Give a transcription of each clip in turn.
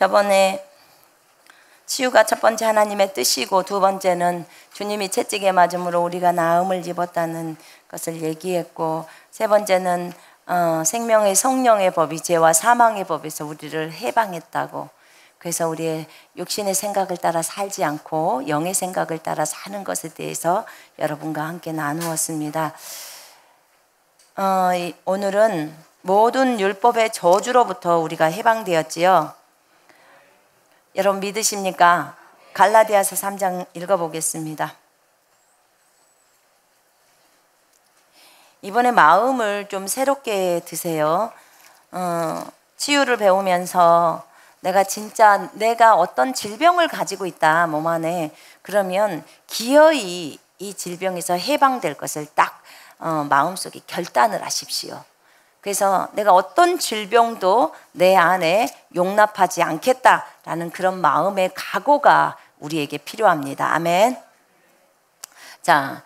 저번에 치유가 첫 번째 하나님의 뜻이고, 두 번째는 주님이 채찍에 맞음으로 우리가 나음을 입었다는 것을 얘기했고, 세 번째는 생명의 성령의 법이 죄와 사망의 법에서 우리를 해방했다고. 그래서 우리의 육신의 생각을 따라 살지 않고 영의 생각을 따라 사는 것에 대해서 여러분과 함께 나누었습니다. 오늘은 모든 율법의 저주로부터 우리가 해방되었지요. 여러분 믿으십니까? 갈라디아서 3장 읽어보겠습니다. 이번에 마음을 좀 새롭게 드세요. 치유를 배우면서 내가 어떤 질병을 가지고 있다, 몸 안에. 그러면 기어이 이 질병에서 해방될 것을 딱 마음속에 결단을 하십시오. 그래서 내가 어떤 질병도 내 안에 용납하지 않겠다라는 그런 마음의 각오가 우리에게 필요합니다. 아멘. 자,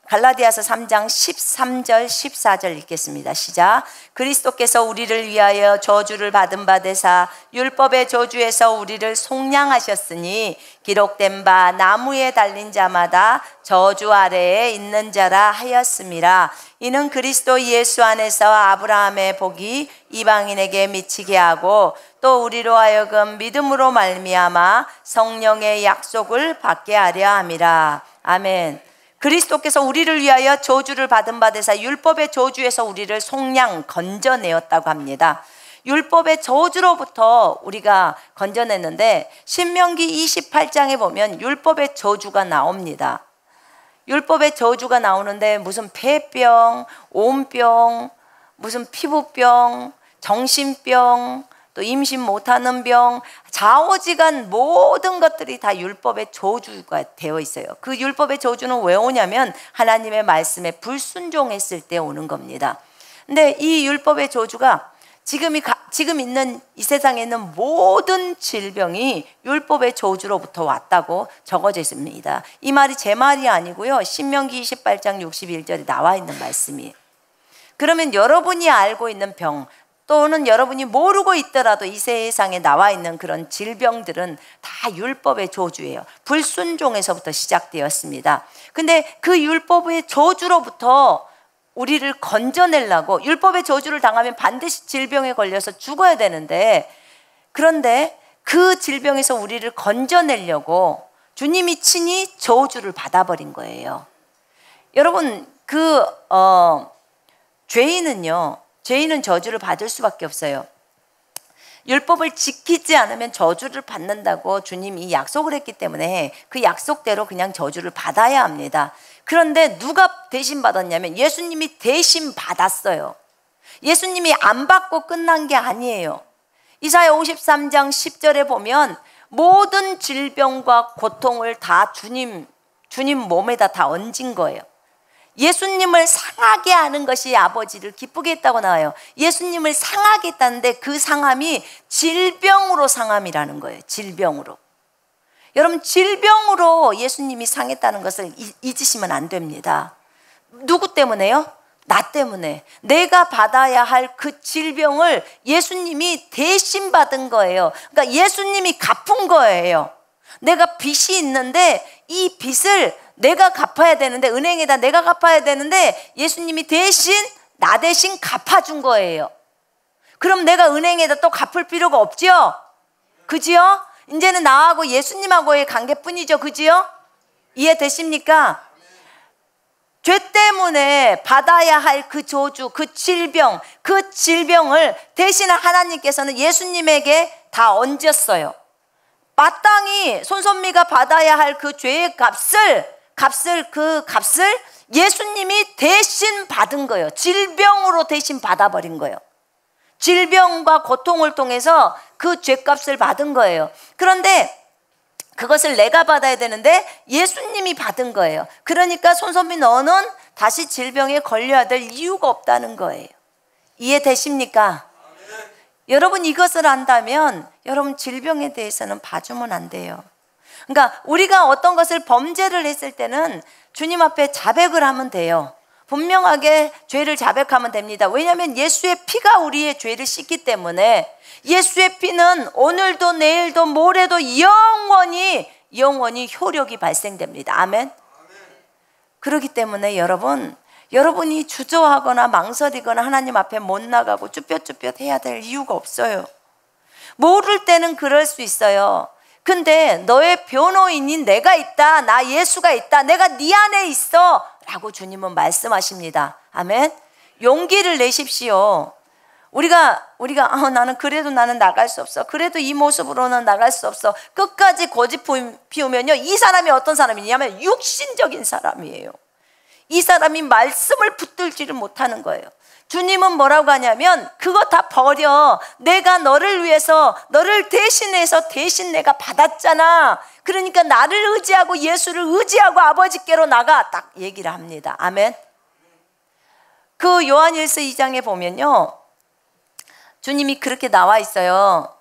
갈라디아서 3장 13절 14절 읽겠습니다. 시작. 그리스도께서 우리를 위하여 저주를 받은 바 되사 율법의 저주에서 우리를 속량하셨으니 기록된 바 나무에 달린 자마다 저주 아래에 있는 자라 하였음이라. 이는 그리스도 예수 안에서 아브라함의 복이 이방인에게 미치게 하고 또 우리로 하여금 믿음으로 말미암아 성령의 약속을 받게 하려 함이라. 아멘. 그리스도께서 우리를 위하여 저주를 받은 바 되사 율법의 저주에서 우리를 속량 건져내었다고 합니다. 율법의 저주로부터 우리가 건져냈는데 신명기 28장에 보면 율법의 저주가 나옵니다. 율법의 저주가 나오는데 무슨 폐병, 온병, 무슨 피부병, 정신병, 또 임신 못하는 병, 좌우지간 모든 것들이 다 율법의 저주가 되어 있어요. 그 율법의 저주는 왜 오냐면 하나님의 말씀에 불순종했을 때 오는 겁니다. 근데 이 율법의 저주가 지금 있는 이 세상에 있는 모든 질병이 율법의 저주로부터 왔다고 적어져 있습니다. 이 말이 제 말이 아니고요, 신명기 28장 61절에 나와 있는 말씀이에요. 그러면 여러분이 알고 있는 병, 또는 여러분이 모르고 있더라도 이 세상에 나와 있는 그런 질병들은 다 율법의 저주예요. 불순종에서부터 시작되었습니다. 근데 그 율법의 저주로부터 우리를 건져내려고, 율법의 저주를 당하면 반드시 질병에 걸려서 죽어야 되는데, 그런데 그 질병에서 우리를 건져내려고 주님이 친히 저주를 받아버린 거예요. 여러분, 죄인은 저주를 받을 수밖에 없어요. 율법을 지키지 않으면 저주를 받는다고 주님이 약속을 했기 때문에 그 약속대로 그냥 저주를 받아야 합니다. 그런데 누가 대신 받았냐면 예수님이 대신 받았어요. 예수님이 안 받고 끝난 게 아니에요. 이사야 53장 10절에 보면 모든 질병과 고통을 다 주님 몸에다 다 얹은 거예요. 예수님을 상하게 하는 것이 아버지를 기쁘게 했다고 나와요. 예수님을 상하게 했다는데 그 상함이 질병으로 상함이라는 거예요. 질병으로. 여러분, 질병으로 예수님이 상했다는 것을 잊으시면 안 됩니다. 누구 때문에요? 나 때문에. 내가 받아야 할 그 질병을 예수님이 대신 받은 거예요. 그러니까 예수님이 갚은 거예요. 내가 빚이 있는데 이 빚을 내가 갚아야 되는데, 은행에다 내가 갚아야 되는데 예수님이 나 대신 갚아준 거예요. 그럼 내가 은행에다 또 갚을 필요가 없지요? 그지요? 이제는 나하고 예수님하고의 관계뿐이죠. 그지요? 이해되십니까? 죄 때문에 받아야 할 그 저주, 그 질병을 대신 하나님께서는 예수님에게 다 얹었어요. 마땅히 손선미가 받아야 할 그 죄의 값을 예수님이 대신 받은 거예요. 질병으로 대신 받아버린 거예요. 질병과 고통을 통해서 그 죄값을 받은 거예요. 그런데 그것을 내가 받아야 되는데 예수님이 받은 거예요. 그러니까 손선미, 너는 다시 질병에 걸려야 될 이유가 없다는 거예요. 이해되십니까? 여러분, 이것을 안다면 여러분 질병에 대해서는 봐주면 안 돼요. 그러니까 우리가 어떤 것을 범죄를 했을 때는 주님 앞에 자백을 하면 돼요. 분명하게 죄를 자백하면 됩니다. 왜냐하면 예수의 피가 우리의 죄를 씻기 때문에 예수의 피는 오늘도 내일도 모레도 영원히 효력이 발생됩니다. 아멘. 그렇기 때문에 여러분이 주저하거나 망설이거나 하나님 앞에 못 나가고 쭈뼛쭈뼛 해야 될 이유가 없어요. 모를 때는 그럴 수 있어요. 근데 너의 변호인인 내가 있다, 나 예수가 있다, 내가 네 안에 있어 라고 주님은 말씀하십니다. 아멘. 용기를 내십시오. 우리가 나는 그래도 나는 나갈 수 없어, 그래도 이 모습으로는 나갈 수 없어, 끝까지 고집 피우면요, 이 사람이 어떤 사람이냐면 육신적인 사람이에요. 이 사람이 말씀을 붙들지를 못하는 거예요. 주님은 뭐라고 하냐면 그거 다 버려. 내가 너를 위해서, 너를 대신해서 대신 내가 받았잖아. 그러니까 나를 의지하고 예수를 의지하고 아버지께로 나가, 딱 얘기를 합니다. 아멘. 그 요한일서 2장에 보면요, 주님이 그렇게 나와 있어요.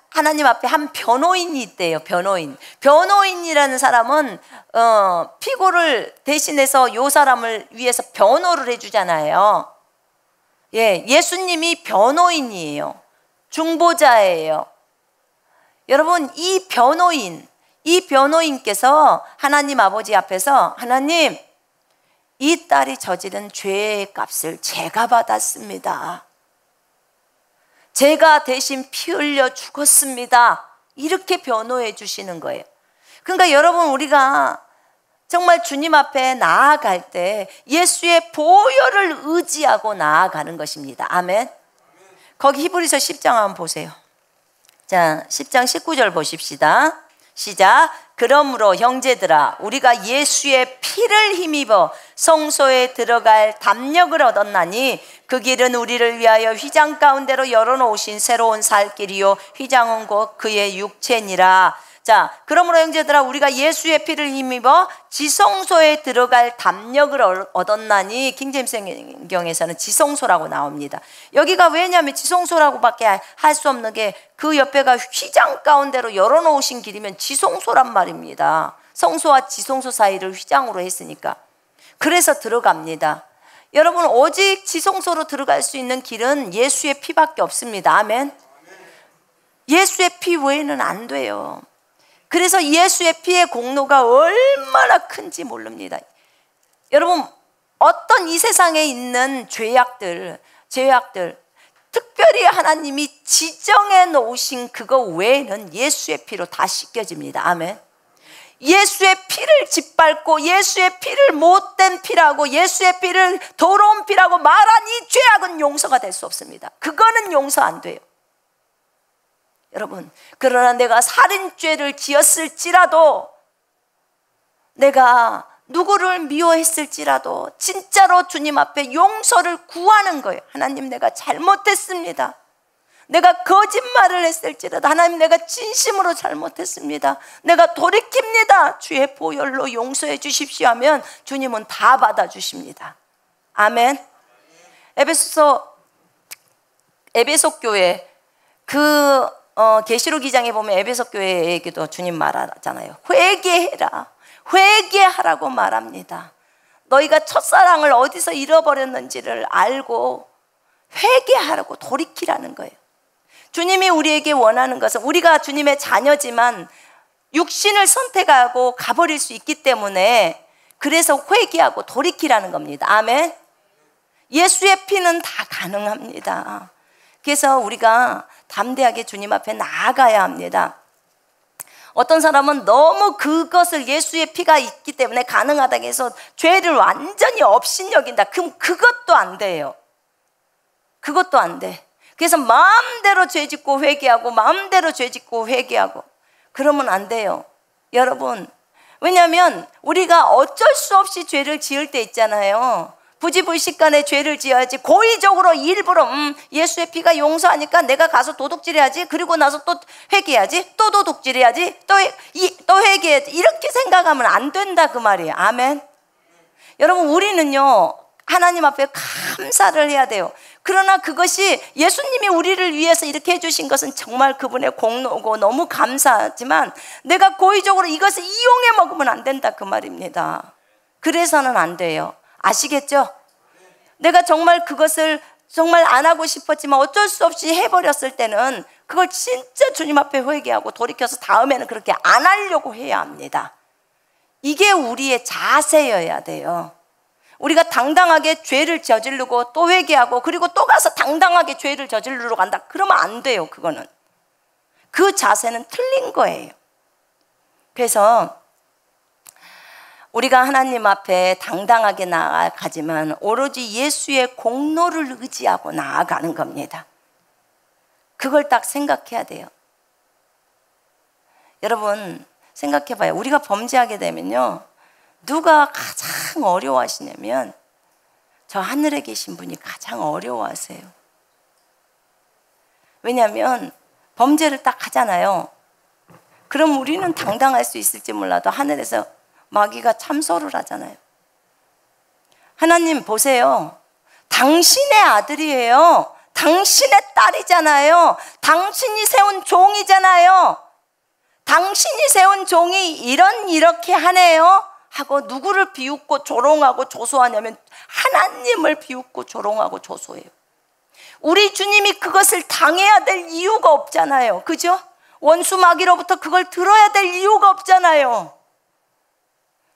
하나님 앞에 한 변호인이 있대요. 변호인이라는 사람은 피고를 대신해서 요 사람을 위해서 변호를 해주잖아요. 예, 예수님이 변호인이에요. 중보자예요. 여러분, 이 변호인께서 하나님 아버지 앞에서, 하나님, 이 딸이 저지른 죄의 값을 제가 받았습니다. 제가 대신 피 흘려 죽었습니다. 이렇게 변호해 주시는 거예요. 그러니까 여러분, 우리가 정말 주님 앞에 나아갈 때 예수의 보혈을 의지하고 나아가는 것입니다. 아멘. 거기 히브리서 10장 한번 보세요. 자, 10장 19절 보십시다. 시작. 그러므로 형제들아, 우리가 예수의 피를 힘입어 성소에 들어갈 담력을 얻었나니 그 길은 우리를 위하여 휘장 가운데로 열어놓으신 새로운 살 길이요 휘장은 곧 그의 육체니라. 자, 그러므로 형제들아, 우리가 예수의 피를 힘입어 지성소에 들어갈 담력을 얻었나니, 킹제임스 성경에서는 지성소라고 나옵니다. 여기가 왜냐하면 지성소라고밖에 할 수 없는 게 그 옆에가 휘장 가운데로 열어놓으신 길이면 지성소란 말입니다. 성소와 지성소 사이를 휘장으로 했으니까. 그래서 들어갑니다. 여러분, 오직 지성소로 들어갈 수 있는 길은 예수의 피밖에 없습니다. 아멘. 예수의 피 외에는 안 돼요. 그래서 예수의 피의 공로가 얼마나 큰지 모릅니다. 여러분, 어떤 이 세상에 있는 죄악들, 특별히 하나님이 지정해 놓으신 그거 외에는 예수의 피로 다 씻겨집니다. 아멘. 예수의 피를 짓밟고 예수의 피를 못된 피라고, 예수의 피를 더러운 피라고 말한 이 죄악은 용서가 될 수 없습니다. 그거는 용서 안 돼요. 여러분, 그러나 내가 살인죄를 지었을지라도, 내가 누구를 미워했을지라도 진짜로 주님 앞에 용서를 구하는 거예요. 하나님, 내가 잘못했습니다. 내가 거짓말을 했을지라도 하나님, 내가 진심으로 잘못했습니다. 내가 돌이킵니다. 주의 보혈로 용서해 주십시오 하면 주님은 다 받아주십니다. 아멘. 에베소 교회, 계시록 2장에 보면 에베소 교회에게도 주님 말하잖아요. 회개하라고 말합니다. 너희가 첫사랑을 어디서 잃어버렸는지를 알고 회개하라고, 돌이키라는 거예요. 주님이 우리에게 원하는 것은, 우리가 주님의 자녀지만 육신을 선택하고 가버릴 수 있기 때문에, 그래서 회개하고 돌이키라는 겁니다. 아멘. 예수의 피는 다 가능합니다. 그래서 우리가 담대하게 주님 앞에 나아가야 합니다. 어떤 사람은 너무 그것을, 예수의 피가 있기 때문에 가능하다고 해서 죄를 완전히 업신여긴다. 그럼 그것도 안 돼요. 그것도 안 돼. 그래서 마음대로 죄짓고 회개하고, 마음대로 죄짓고 회개하고, 그러면 안 돼요. 여러분, 왜냐하면 우리가 어쩔 수 없이 죄를 지을 때 있잖아요. 부지불식간에 죄를 지어야지, 고의적으로 일부러 예수의 피가 용서하니까 내가 가서 도둑질해야지, 그리고 나서 또 회개해야지, 또 도둑질해야지, 또 회개해야지, 이렇게 생각하면 안 된다 그 말이에요. 아멘. 여러분, 우리는요 하나님 앞에 감사를 해야 돼요. 그러나 그것이, 예수님이 우리를 위해서 이렇게 해주신 것은 정말 그분의 공로고 너무 감사하지만, 내가 고의적으로 이것을 이용해 먹으면 안 된다 그 말입니다. 그래서는 안 돼요. 아시겠죠? 내가 정말 그것을 정말 안 하고 싶었지만 어쩔 수 없이 해버렸을 때는 그걸 진짜 주님 앞에 회개하고 돌이켜서 다음에는 그렇게 안 하려고 해야 합니다. 이게 우리의 자세여야 돼요. 우리가 당당하게 죄를 저지르고 또 회개하고 그리고 또 가서 당당하게 죄를 저지르러 간다. 그러면 안 돼요. 그거는. 그 자세는 틀린 거예요. 그래서 우리가 하나님 앞에 당당하게 나아가지만 오로지 예수의 공로를 의지하고 나아가는 겁니다. 그걸 딱 생각해야 돼요. 여러분 생각해 봐요. 우리가 범죄하게 되면요, 누가 가장 어려워하시냐면 저 하늘에 계신 분이 가장 어려워하세요. 왜냐하면 범죄를 딱 하잖아요. 그럼 우리는 당당할 수 있을지 몰라도 하늘에서 마귀가 참소를 하잖아요. 하나님 보세요. 당신의 아들이에요. 당신의 딸이잖아요. 당신이 세운 종이잖아요. 당신이 세운 종이 이렇게 하네요 하고 누구를 비웃고 조롱하고 조소하냐면 하나님을 비웃고 조롱하고 조소해요. 우리 주님이 그것을 당해야 될 이유가 없잖아요. 그죠? 원수 마귀로부터 그걸 들어야 될 이유가 없잖아요.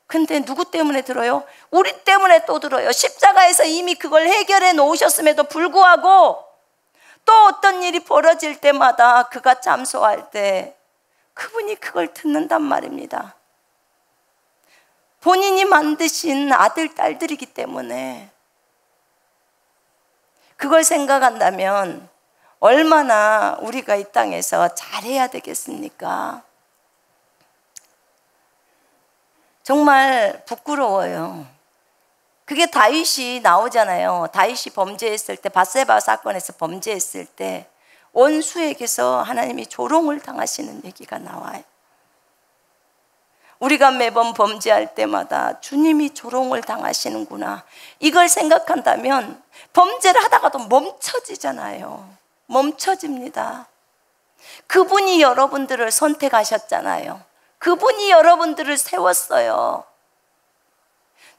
근데 누구 때문에 들어요? 우리 때문에 또 들어요. 십자가에서 이미 그걸 해결해 놓으셨음에도 불구하고 또 어떤 일이 벌어질 때마다 그가 참소할 때 그분이 그걸 듣는단 말입니다. 본인이 만드신 아들, 딸들이기 때문에 그걸 생각한다면 얼마나 우리가 이 땅에서 잘해야 되겠습니까? 정말 부끄러워요. 그게 다윗이 나오잖아요. 다윗이 범죄했을 때, 밧세바 사건에서 범죄했을 때 원수에게서 하나님이 조롱을 당하시는 얘기가 나와요. 우리가 매번 범죄할 때마다 주님이 조롱을 당하시는구나, 이걸 생각한다면 범죄를 하다가도 멈춰지잖아요. 멈춰집니다. 그분이 여러분들을 선택하셨잖아요. 그분이 여러분들을 세웠어요.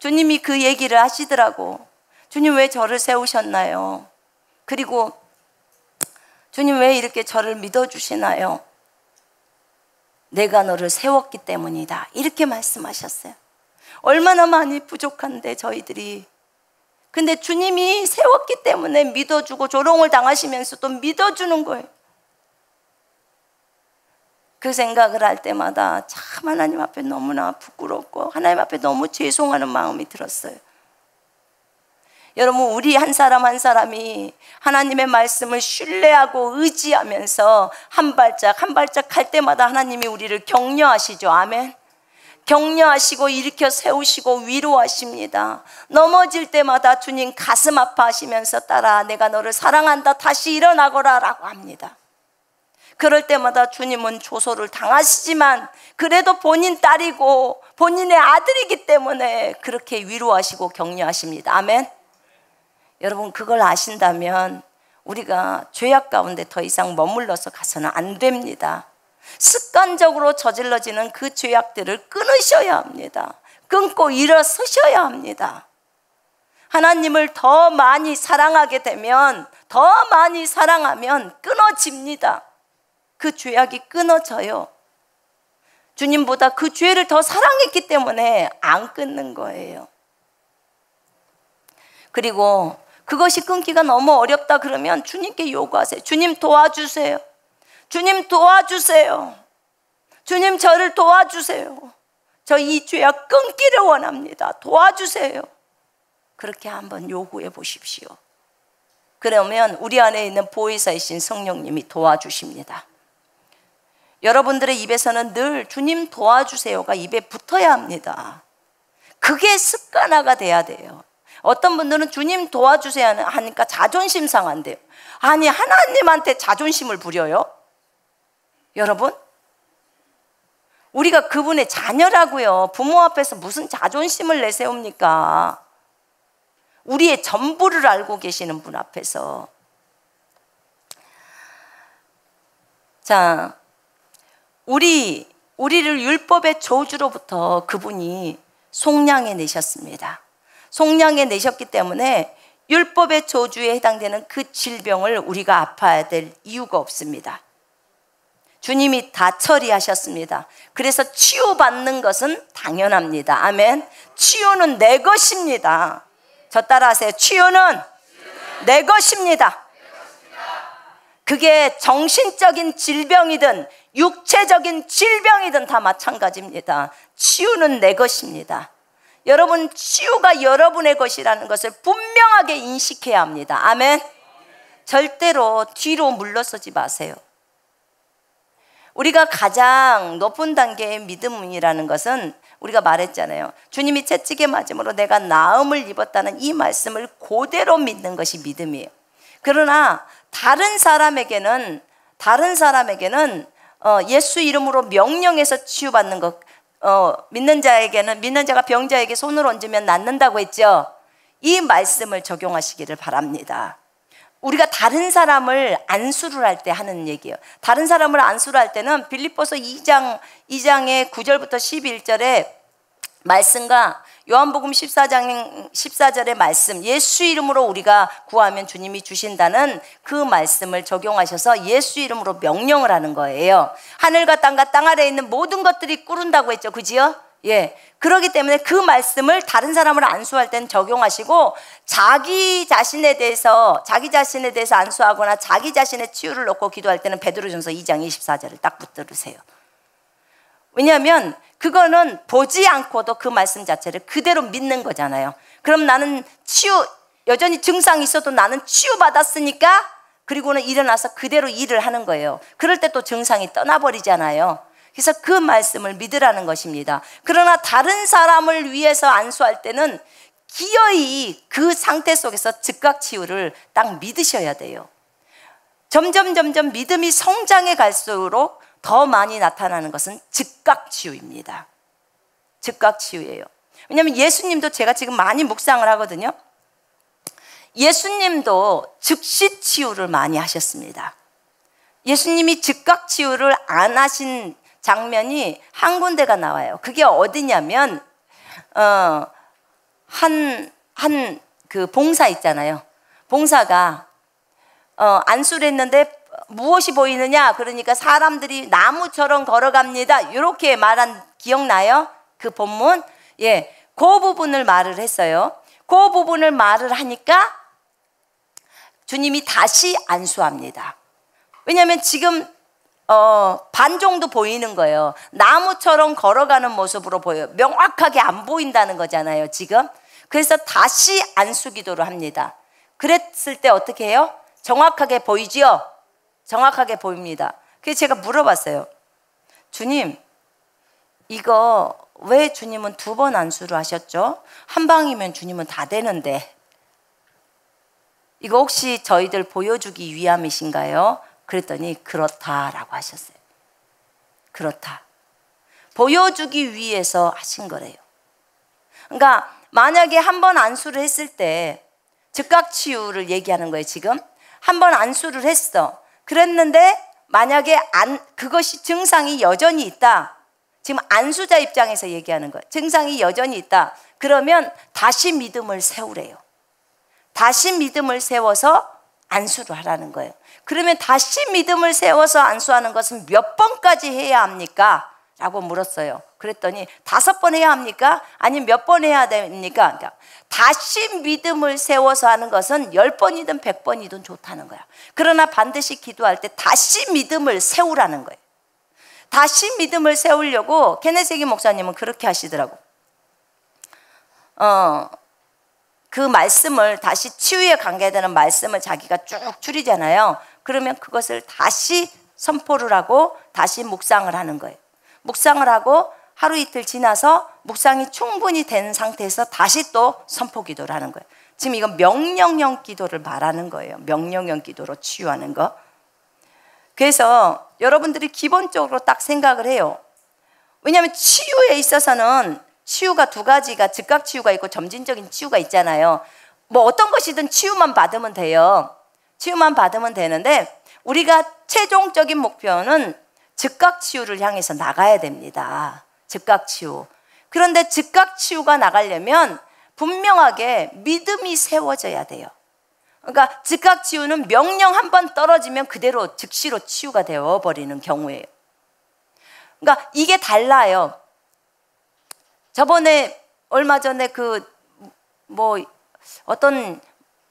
주님이 그 얘기를 하시더라고. 주님 왜 저를 세우셨나요? 그리고 주님 왜 이렇게 저를 믿어주시나요? 내가 너를 세웠기 때문이다, 이렇게 말씀하셨어요. 얼마나 많이 부족한데 저희들이. 근데 주님이 세웠기 때문에 믿어주고 조롱을 당하시면서도 믿어주는 거예요. 그 생각을 할 때마다 참 하나님 앞에 너무나 부끄럽고 하나님 앞에 너무 죄송하는 마음이 들었어요. 여러분, 우리 한 사람 한 사람이 하나님의 말씀을 신뢰하고 의지하면서 한 발짝 한 발짝 할 때마다 하나님이 우리를 격려하시죠. 아멘. 격려하시고 일으켜 세우시고 위로하십니다. 넘어질 때마다 주님 가슴 아파하시면서 딸아, 내가 너를 사랑한다, 다시 일어나거라 라고 합니다. 그럴 때마다 주님은 조소를 당하시지만 그래도 본인 딸이고 본인의 아들이기 때문에 그렇게 위로하시고 격려하십니다. 아멘. 여러분, 그걸 아신다면 우리가 죄악 가운데 더 이상 머물러서 가서는 안 됩니다. 습관적으로 저질러지는 그 죄악들을 끊으셔야 합니다. 끊고 일어서셔야 합니다. 하나님을 더 많이 사랑하게 되면, 더 많이 사랑하면 끊어집니다. 그 죄악이 끊어져요. 주님보다 그 죄를 더 사랑했기 때문에 안 끊는 거예요. 그리고 그것이 끊기가 너무 어렵다 그러면 주님께 요구하세요. 주님 도와주세요. 주님 도와주세요. 주님 저를 도와주세요. 저 이 죄악 끊기를 원합니다. 도와주세요. 그렇게 한번 요구해 보십시오. 그러면 우리 안에 있는 보혜사이신 성령님이 도와주십니다. 여러분들의 입에서는 늘 주님 도와주세요가 입에 붙어야 합니다. 그게 습관화가 돼야 돼요. 어떤 분들은 주님 도와주세요 하니까 자존심 상한대요. 아니, 하나님한테 자존심을 부려요? 여러분, 우리가 그분의 자녀라고요. 부모 앞에서 무슨 자존심을 내세웁니까? 우리의 전부를 알고 계시는 분 앞에서. 자, 우리를 율법의 저주로부터 그분이 속량해 내셨습니다. 속량해 내셨기 때문에 율법의 저주에 해당되는 그 질병을 우리가 아파야 될 이유가 없습니다. 주님이 다 처리하셨습니다. 그래서 치유받는 것은 당연합니다. 아멘. 치유는 내 것입니다. 저 따라하세요. 치유는 내 것입니다. 그게 정신적인 질병이든 육체적인 질병이든 다 마찬가지입니다. 치유는 내 것입니다. 여러분, 치유가 여러분의 것이라는 것을 분명하게 인식해야 합니다. 아멘. 절대로 뒤로 물러서지 마세요. 우리가 가장 높은 단계의 믿음이라는 것은 우리가 말했잖아요. 주님이 채찍에 맞음으로 내가 나음을 입었다는 이 말씀을 그대로 믿는 것이 믿음이에요. 그러나 다른 사람에게는 예수 이름으로 명령해서 치유받는 것, 믿는 자가 병자에게 손을 얹으면 낫는다고 했죠. 이 말씀을 적용하시기를 바랍니다. 우리가 다른 사람을 안수를 할 때 하는 얘기예요. 다른 사람을 안수를 할 때는 빌립보서 2장의 9절부터 11절의 말씀과 요한복음 14장 14절의 말씀, 예수 이름으로 우리가 구하면 주님이 주신다는 그 말씀을 적용하셔서 예수 이름으로 명령을 하는 거예요. 하늘과 땅과 땅 아래에 있는 모든 것들이 꾸른다고 했죠. 그지요? 예. 그렇기 때문에 그 말씀을 다른 사람을 안수할 때는 적용하시고, 자기 자신에 대해서 안수하거나 자기 자신의 치유를 놓고 기도할 때는 베드로전서 2장 24절을 딱 붙들으세요. 왜냐하면 그거는 보지 않고도 그 말씀 자체를 그대로 믿는 거잖아요. 그럼 나는 여전히 증상이 있어도 나는 치유받았으니까, 그리고는 일어나서 그대로 일을 하는 거예요. 그럴 때 또 증상이 떠나버리잖아요. 그래서 그 말씀을 믿으라는 것입니다. 그러나 다른 사람을 위해서 안수할 때는 기어이 그 상태 속에서 즉각 치유를 딱 믿으셔야 돼요. 점점 믿음이 성장해 갈수록 더 많이 나타나는 것은 즉각 치유입니다. 즉각 치유예요. 왜냐하면 예수님도, 제가 지금 많이 묵상을 하거든요. 예수님도 즉시 치유를 많이 하셨습니다. 예수님이 즉각 치유를 안 하신 장면이 한 군데가 나와요. 그게 어디냐면 그 봉사 있잖아요. 봉사가 안수를 했는데 무엇이 보이느냐? 그러니까 사람들이 나무처럼 걸어갑니다. 이렇게 말한 기억나요? 그 본문? 예, 그 부분을 말을 했어요. 그 부분을 말을 하니까 주님이 다시 안수합니다. 왜냐하면 지금 반 정도 보이는 거예요. 나무처럼 걸어가는 모습으로 보여요. 명확하게 안 보인다는 거잖아요, 지금. 그래서 다시 안수 기도를 합니다. 그랬을 때 어떻게 해요? 정확하게 보이지요? 정확하게 보입니다. 그래서 제가 물어봤어요. 주님, 이거 왜 주님은 2번 안수를 하셨죠? 한 방이면 주님은 다 되는데. 이거 혹시 저희들 보여주기 위함이신가요? 그랬더니 그렇다라고 하셨어요. 그렇다. 보여주기 위해서 하신 거래요. 그러니까 만약에 한 번 안수를 했을 때, 즉각 치유를 얘기하는 거예요, 지금. 한 번 안수를 했어. 그랬는데 만약에 그것이 증상이 여전히 있다. 지금 안수자 입장에서 얘기하는 거예요. 증상이 여전히 있다. 그러면 다시 믿음을 세우래요. 다시 믿음을 세워서 안수를 하라는 거예요. 그러면 다시 믿음을 세워서 안수하는 것은 몇 번까지 해야 합니까? 라고 물었어요. 그랬더니 5번 해야 합니까? 아니면 몇 번 해야 됩니까? 그러니까 다시 믿음을 세워서 하는 것은 10번이든 100번이든 좋다는 거야. 그러나 반드시 기도할 때 다시 믿음을 세우라는 거예요. 다시 믿음을 세우려고 케네스 해긴 목사님은 그렇게 하시더라고. 그 말씀을 다시 치유에 관계되는 말씀을 자기가 쭉 줄이잖아요. 그러면 그것을 다시 선포를 하고 다시 묵상을 하는 거예요. 묵상을 하고 하루 이틀 지나서 묵상이 충분히 된 상태에서 다시 또 선포 기도를 하는 거예요. 지금 이건 명령형 기도를 말하는 거예요. 명령형 기도로 치유하는 거. 그래서 여러분들이 기본적으로 딱 생각을 해요. 왜냐하면 치유에 있어서는 치유가 2가지가 즉각 치유가 있고 점진적인 치유가 있잖아요. 뭐 어떤 것이든 치유만 받으면 돼요. 치유만 받으면 되는데 우리가 최종적인 목표는 즉각 치유를 향해서 나가야 됩니다. 즉각 치유. 그런데 즉각 치유가 나가려면 분명하게 믿음이 세워져야 돼요. 그러니까 즉각 치유는 명령 한 번 떨어지면 그대로 즉시로 치유가 되어버리는 경우예요. 그러니까 이게 달라요. 저번에 얼마 전에 어떤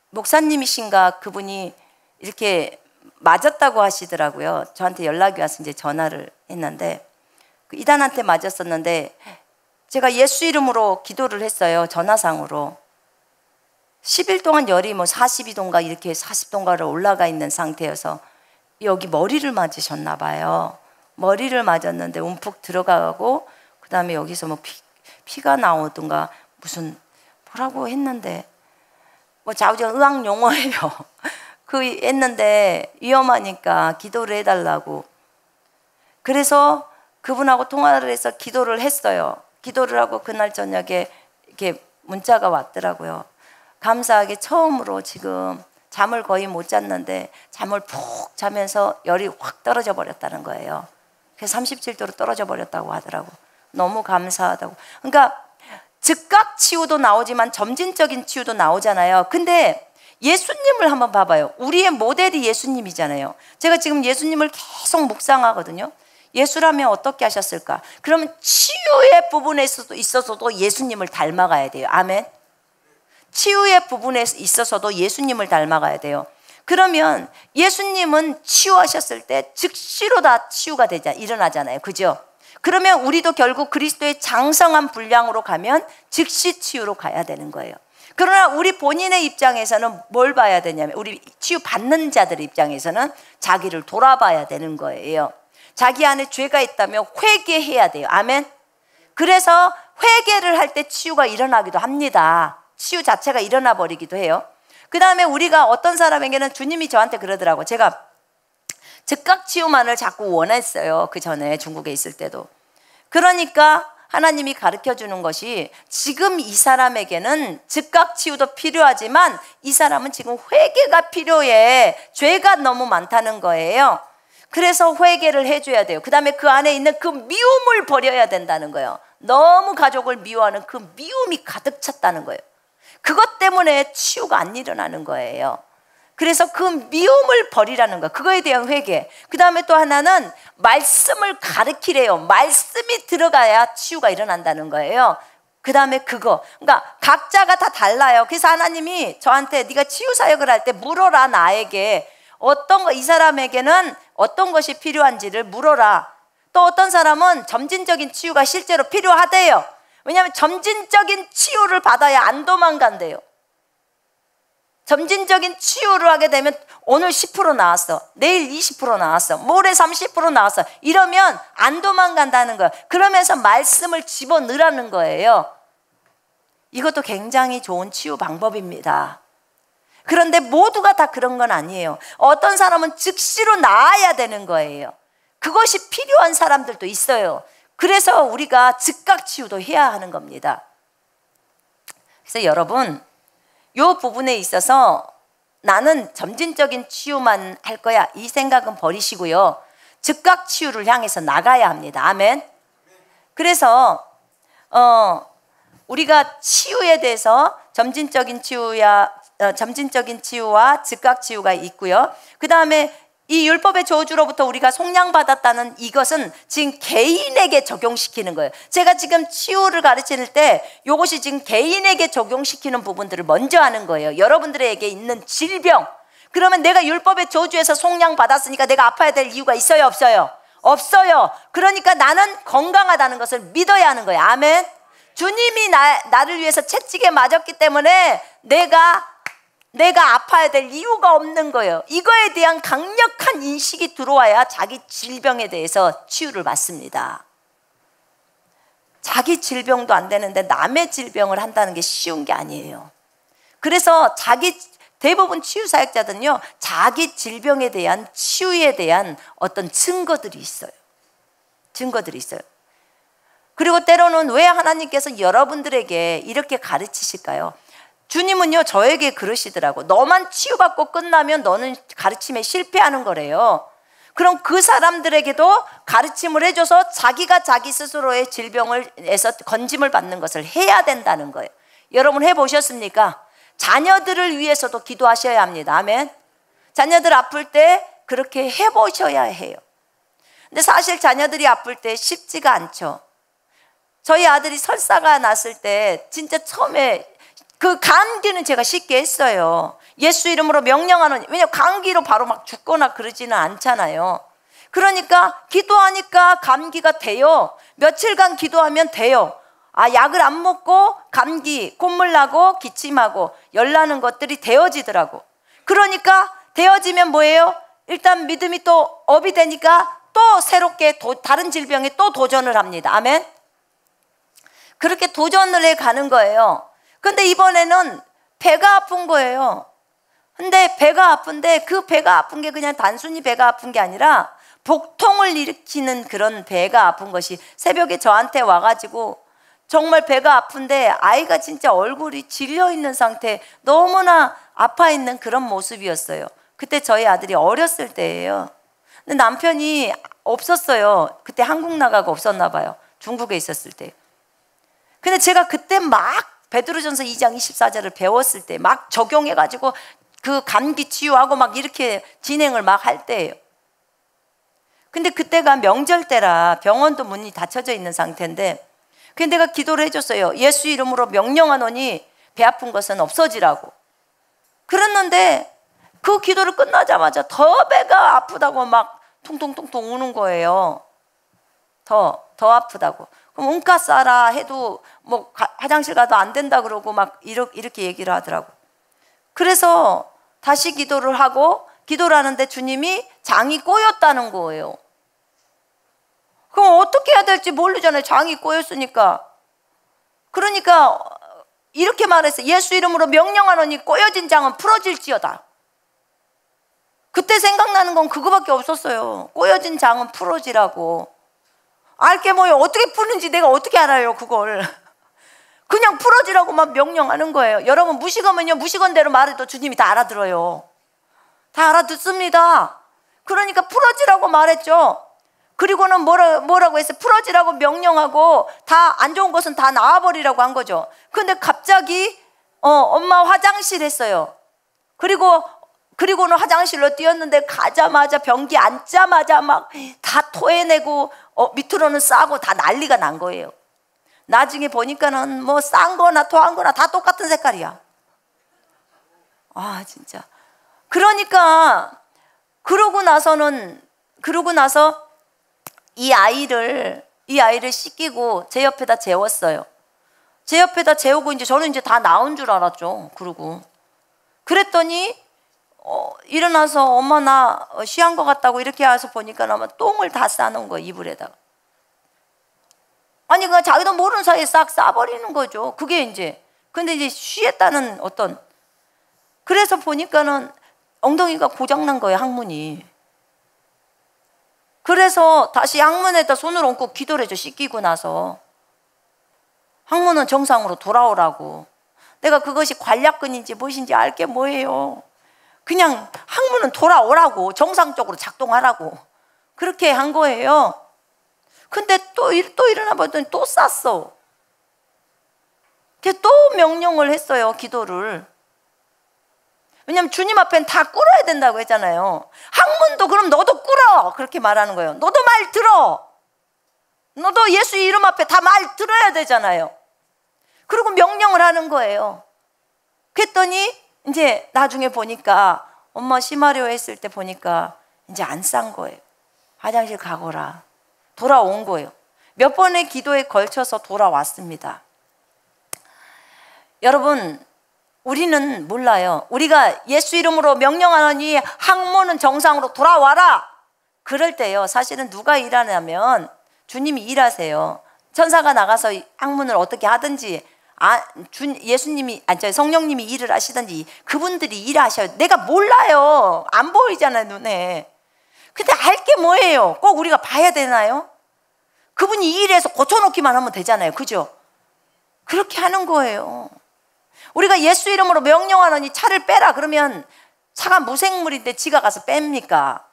목사님이신가 그분이 이렇게 맞았다고 하시더라고요. 저한테 연락이 와서 이제 전화를 했는데 그 이단한테 맞았었는데 제가 예수 이름으로 기도를 했어요. 전화상으로. 10일 동안 열이 42도인가 이렇게 40도인가를 올라가 있는 상태여서 여기 머리를 맞으셨나 봐요. 머리를 맞았는데 움푹 들어가고 그 다음에 여기서 피가 나오든가 무슨 뭐라고 했는데 자우지간 의학 용어예요. 했는데 위험하니까 기도를 해달라고. 그래서 그분하고 통화를 해서 기도를 했어요. 기도를 하고 그날 저녁에 이렇게 문자가 왔더라고요. 감사하게 처음으로 지금 잠을 거의 못 잤는데 잠을 푹 자면서 열이 확 떨어져 버렸다는 거예요. 그래서 37도로 떨어져 버렸다고 하더라고. 너무 감사하다고. 그러니까 즉각 치유도 나오지만 점진적인 치유도 나오잖아요. 근데 예수님을 한번 봐봐요. 우리의 모델이 예수님이잖아요. 제가 지금 예수님을 계속 묵상하거든요. 예수라면 어떻게 하셨을까? 그러면 치유의 부분에 있어서도 예수님을 닮아가야 돼요. 아멘. 치유의 부분에 있어서도 예수님을 닮아가야 돼요. 그러면 예수님은 치유하셨을 때 즉시로 다 치유가 일어나잖아요. 그죠? 그러면 우리도 결국 그리스도의 장성한 분량으로 가면 즉시 치유로 가야 되는 거예요. 그러나 우리 본인의 입장에서는 뭘 봐야 되냐면 우리 치유 받는 자들의 입장에서는 자기를 돌아봐야 되는 거예요. 자기 안에 죄가 있다면 회개해야 돼요. 아멘. 그래서 회개를 할 때 치유가 일어나기도 합니다. 치유 자체가 일어나 버리기도 해요. 그 다음에 우리가 어떤 사람에게는 주님이 저한테 그러더라고. 제가 즉각 치유만을 자꾸 원했어요. 그 전에 중국에 있을 때도. 그러니까 하나님이 가르쳐 주는 것이 지금 이 사람에게는 즉각 치유도 필요하지만 이 사람은 지금 회개가 필요해. 죄가 너무 많다는 거예요. 그래서 회개를 해줘야 돼요. 그 다음에 그 안에 있는 그 미움을 버려야 된다는 거예요. 너무 가족을 미워하는 그 미움이 가득 찼다는 거예요. 그것 때문에 치유가 안 일어나는 거예요. 그래서 그 미움을 버리라는 거, 그거에 대한 회개. 그 다음에 또 하나는 말씀을 가르치래요. 말씀이 들어가야 치유가 일어난다는 거예요. 그 다음에 그러니까 각자가 다 달라요. 그래서 하나님이 저한테 네가 치유 사역을 할 때 물어라. 나에게 이 사람에게는 어떤 것이 필요한지를 물어라. 또 어떤 사람은 점진적인 치유가 실제로 필요하대요. 왜냐하면 점진적인 치유를 받아야 안 도망간대요. 점진적인 치유를 하게 되면 오늘 10% 나왔어, 내일 20% 나왔어, 모레 30% 나왔어, 이러면 안 도망간다는 거예요. 그러면서 말씀을 집어넣으라는 거예요. 이것도 굉장히 좋은 치유 방법입니다. 그런데 모두가 다 그런 건 아니에요. 어떤 사람은 즉시로 나아야 되는 거예요. 그것이 필요한 사람들도 있어요. 그래서 우리가 즉각 치유도 해야 하는 겁니다. 그래서 여러분, 이 부분에 있어서 나는 점진적인 치유만 할 거야, 이 생각은 버리시고요. 즉각 치유를 향해서 나가야 합니다. 아멘. 그래서 우리가 치유에 대해서 점진적인 치유와 즉각 치유가 있고요. 그 다음에 이 율법의 저주로부터 우리가 속량받았다는 이것은 지금 개인에게 적용시키는 거예요. 제가 지금 치유를 가르칠 때 이것이 지금 개인에게 적용시키는 부분들을 먼저 하는 거예요. 여러분들에게 있는 질병, 그러면 내가 율법의 저주에서 속량받았으니까 내가 아파야 될 이유가 있어요, 없어요? 없어요. 그러니까 나는 건강하다는 것을 믿어야 하는 거예요. 아멘. 주님이 나를 위해서 채찍에 맞았기 때문에 내가 아파야 될 이유가 없는 거예요. 이거에 대한 강력한 인식이 들어와야 자기 질병에 대해서 치유를 받습니다. 자기 질병도 안 되는데 남의 질병을 한다는 게 쉬운 게 아니에요. 그래서 대부분 치유 사역자들은요, 자기 질병에 대한 치유에 대한 어떤 증거들이 있어요. 그리고 때로는 왜 하나님께서 여러분들에게 이렇게 가르치실까요? 주님은요, 저에게 그러시더라고. 너만 치유받고 끝나면 너는 가르침에 실패하는 거래요. 그럼 그 사람들에게도 가르침을 해줘서 자기가 자기 스스로의 질병에서 건짐을 받는 것을 해야 된다는 거예요. 여러분 해보셨습니까? 자녀들을 위해서도 기도하셔야 합니다. 아멘. 자녀들 아플 때 그렇게 해보셔야 해요. 근데 사실 자녀들이 아플 때 쉽지가 않죠. 저희 아들이 설사가 났을 때 진짜 처음에 그 감기는 제가 쉽게 했어요. 예수 이름으로 명령하는, 왜냐면 감기로 바로 막 죽거나 그러지는 않잖아요. 그러니까 기도하니까 감기가 돼요. 며칠간 기도하면 돼요. 약을 안 먹고 감기, 콧물 나고 기침하고 열 나는 것들이 되어지더라고. 그러니까 되어지면 뭐예요? 일단 믿음이 또 업이 되니까 또 새롭게 다른 질병에 또 도전을 합니다. 아멘. 그렇게 도전을 해 가는 거예요. 근데 이번에는 배가 아픈 거예요. 근데 배가 아픈데 그 배가 아픈 게 그냥 단순히 배가 아픈 게 아니라 복통을 일으키는 그런 배가 아픈 것이 새벽에 저한테 와가지고 정말 배가 아픈데 아이가 진짜 얼굴이 질려 있는 상태, 너무나 아파 있는 그런 모습이었어요. 그때 저희 아들이 어렸을 때예요. 근데 남편이 없었어요. 그때 한국 나가고 없었나 봐요. 중국에 있었을 때. 근데 제가 그때 막 베드로전서 2장 24절을 배웠을 때 막 적용해가지고 그 감기 치유하고 막 이렇게 진행을 막 할 때예요. 근데 그때가 명절 때라 병원도 문이 닫혀져 있는 상태인데, 근데 내가 기도를 해줬어요. 예수 이름으로 명령하노니 배 아픈 것은 없어지라고. 그랬는데 그 기도를 끝나자마자 더 배가 아프다고 막 통통통통 우는 거예요. 더 아프다고. 그럼 응가 싸라 해도 뭐 화장실 가도 안 된다 그러고 막 이렇게 얘기를 하더라고. 그래서 다시 기도를 하고 기도를 하는데 주님이 장이 꼬였다는 거예요. 그럼 어떻게 해야 될지 모르잖아요. 장이 꼬였으니까. 그러니까 이렇게 말했어요. 예수 이름으로 명령하노니 꼬여진 장은 풀어질지어다. 그때 생각나는 건 그거밖에 없었어요. 꼬여진 장은 풀어지라고. 알게 뭐예요. 어떻게 푸는지 내가 어떻게 알아요, 그걸. 그냥 풀어지라고만 명령하는 거예요. 여러분, 무식하면요, 무식한대로 말해도 주님이 다 알아들어요. 다 알아듣습니다. 그러니까 풀어지라고 말했죠. 그리고는 뭐라고 했어요? 풀어지라고 명령하고 다 안 좋은 것은 다 나와버리라고 한 거죠. 근데 갑자기 엄마 화장실 했어요. 그리고는 화장실로 뛰었는데 가자마자 변기 앉자마자 막 다 토해내고 밑으로는 싸고 다 난리가 난 거예요. 나중에 보니까는 뭐 싼 거나 토한 거나 다 똑같은 색깔이야. 진짜. 그러니까 그러고 나서 이 아이를 씻기고 제 옆에다 재웠어요. 제 옆에다 재우고 저는 이제 다 나은 줄 알았죠. 그랬더니 일어나서 엄마 나 쉬한 것 같다고 이렇게 와서 보니까 아마 똥을 다 싸놓은 거예요, 이불에다가. 아니 그 자기도 모르는 사이에 싹 싸버리는 거죠. 그게 근데 이제 쉬했다는 그래서 보니까는 엉덩이가 고장난 거예요, 항문이. 그래서 다시 항문에다 손을 얹고 기도를 해줘. 씻기고 나서 항문은 정상으로 돌아오라고. 내가 그것이 관략근인지 무엇인지 알게 뭐예요. 그냥 항문은 돌아오라고, 정상적으로 작동하라고 그렇게 한 거예요. 근데 또 일어나 보더니 또 쌌어. 또 명령을 했어요, 기도를. 왜냐면 주님 앞엔 다 꿇어야 된다고 했잖아요. 항문도 그럼 너도 꿇어, 그렇게 말하는 거예요. 너도 말 들어. 너도 예수 이름 앞에 다 말 들어야 되잖아요. 그리고 명령을 하는 거예요. 그랬더니 이제 나중에 보니까 엄마 심하려 했을 때 보니까 이제 안 싼 거예요. 화장실 가거라. 돌아온 거예요. 몇 번의 기도에 걸쳐서 돌아왔습니다. 여러분, 우리는 몰라요. 우리가 예수 이름으로 명령하노니 항문은 정상으로 돌아와라. 그럴 때요, 사실은 누가 일하냐면 주님이 일하세요. 천사가 나가서 항문을 어떻게 하든지 성령님이 일을 하시든지 그분들이 일하셔요. 내가 몰라요. 안 보이잖아요, 눈에. 근데 알게 뭐예요? 꼭 우리가 봐야 되나요? 그분이 일해서 고쳐놓기만 하면 되잖아요, 그죠? 그렇게 하는 거예요. 우리가 예수 이름으로 명령하노니 차를 빼라 그러면 차가 무생물인데 지가 가서 뺍니까?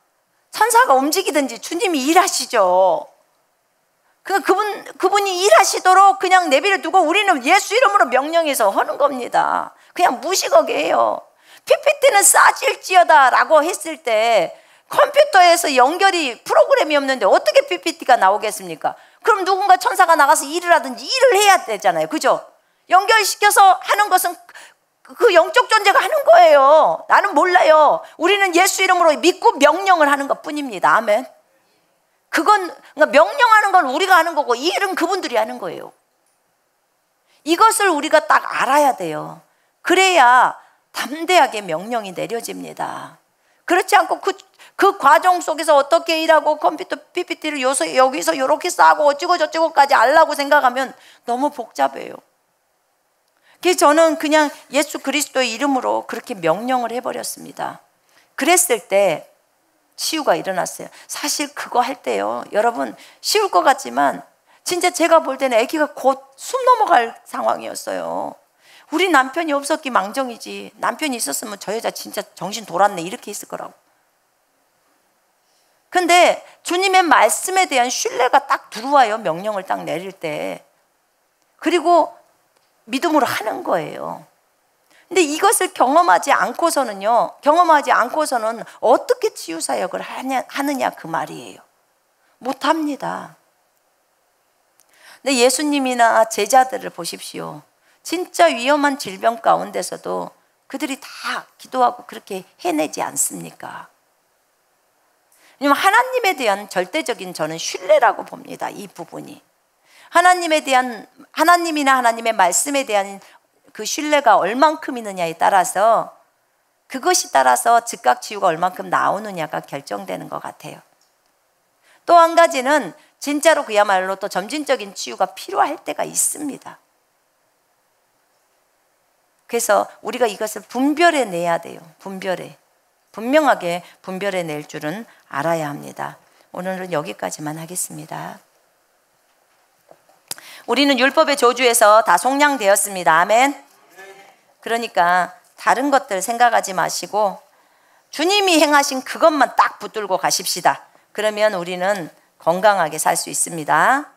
천사가 움직이든지 주님이 일하시죠. 그분이 일하시도록 그냥 내비를 두고 우리는 예수 이름으로 명령해서 하는 겁니다. 그냥 무식하게 해요. PPT는 싸질지어다 라고 했을 때 컴퓨터에서 연결이 프로그램이 없는데 어떻게 PPT가 나오겠습니까? 그럼 누군가 천사가 나가서 일을 하든지 일을 해야 되잖아요. 그죠? 연결시켜서 하는 것은 그 영적 존재가 하는 거예요. 나는 몰라요. 우리는 예수 이름으로 믿고 명령을 하는 것 뿐입니다. 아멘. 그건 그러니까 명령하는 건 우리가 하는 거고 이 일은 그분들이 하는 거예요. 이것을 우리가 딱 알아야 돼요. 그래야 담대하게 명령이 내려집니다. 그렇지 않고 그 과정 속에서 어떻게 일하고 컴퓨터 PPT를 여기서 이렇게 싸고 어찌고 저찌고까지 알라고 생각하면 너무 복잡해요. 그래서 저는 그냥 예수 그리스도의 이름으로 그렇게 명령을 해버렸습니다. 그랬을 때 치유가 일어났어요. 사실 그거 할 때요, 여러분 쉬울 것 같지만 진짜 제가 볼 때는 아기가 곧 숨 넘어갈 상황이었어요. 우리 남편이 없었기 망정이지 남편이 있었으면 저 여자 진짜 정신 돌았네 이렇게 했을 거라고. 근데 주님의 말씀에 대한 신뢰가 딱 들어와요. 명령을 딱 내릴 때. 그리고 믿음으로 하는 거예요. 근데 이것을 경험하지 않고서는 어떻게 치유사역을 하느냐 그 말이에요. 못합니다. 근데 예수님이나 제자들을 보십시오. 진짜 위험한 질병 가운데서도 그들이 다 기도하고 그렇게 해내지 않습니까? 왜냐하면 하나님에 대한 절대적인 저는 신뢰라고 봅니다. 이 부분이 하나님이나 하나님의 말씀에 대한 그 신뢰가 얼만큼이느냐에 따라서 그것이 따라서 즉각 치유가 얼만큼 나오느냐가 결정되는 것 같아요. 또 한 가지는 진짜로 그야말로 또 점진적인 치유가 필요할 때가 있습니다. 그래서 우리가 이것을 분별해 내야 돼요. 분명하게 분별해 낼 줄은 알아야 합니다. 오늘은 여기까지만 하겠습니다. 우리는 율법의 저주에서 다 속량되었습니다. 아멘. 그러니까 다른 것들 생각하지 마시고 주님이 행하신 그것만 딱 붙들고 가십시다. 그러면 우리는 건강하게 살 수 있습니다.